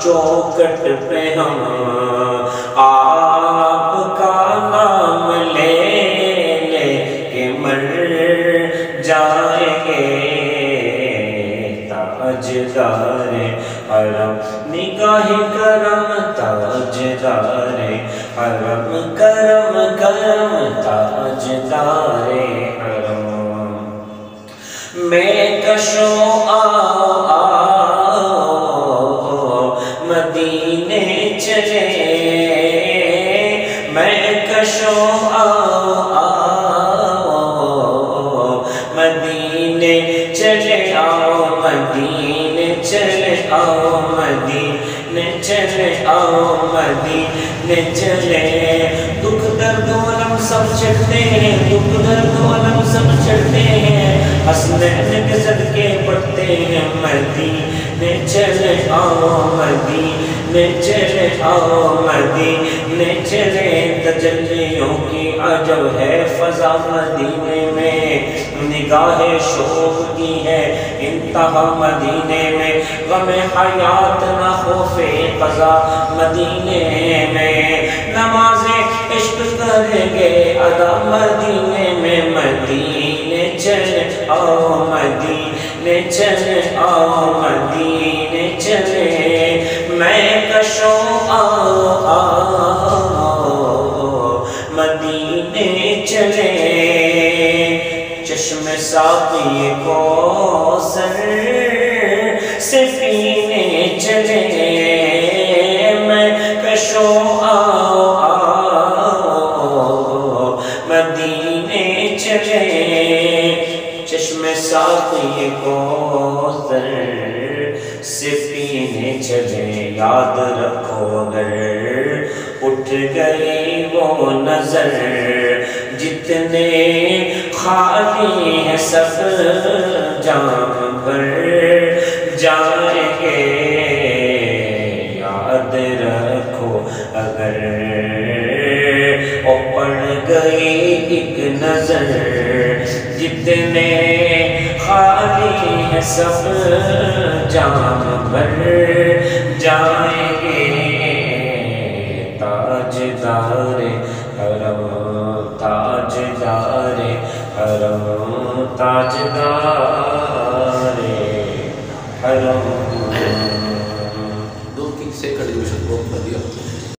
Choked پہ ہم آپ کا نام لے لے کے مر جائیں گے۔ تاجدار حرم نگاہ کرم، تاجدار حرم کرم کرم، تاجدار حرم۔ میں کشوں آؤ مدینے چلے، میں کشوں آؤ مدینے چلے آؤ، مدینے چلے آؤ، مدینے چلے آؤ، مدینے چلے۔ دکھ درد و علم سب چڑھتے ہیں، دکھ درد و علم سب چڑھتے ہیں، حسنین کے صدقے بڑھتے ہیں۔ مدینے چلے آؤ، مدینے چلے آؤ، مدینے چلے۔ تجلیوں کی عجب ہے فضا مدینے میں، نگاہ شوق کی ہے انتہا مدینے میں۔ غم حیات نہ خوف قضا مدینے میں، نماز عشق کریں گے ادا مدینے میں۔ مدینے چلے آؤ، مدینے چلے آؤ، مدینے چلے۔ میں کشوں آؤ مدینے چلے، چشم ساقی کوثر سے پینے چلے۔ میں کشوں مدینے چلے، چشم ساقی کوثر سے پینے چلے۔ یاد رکھو اگر اٹھ گئی وہ نظر، جتنے خالی ہیں سب جام بھر جائیں گے۔ یاد رکھو اگر پڑ گئی ایک نظر، جتنے خالی ہیں سب جام بھر جائیں گے۔ تاجدار حرم، تاجدار حرم، تاجدار حرم۔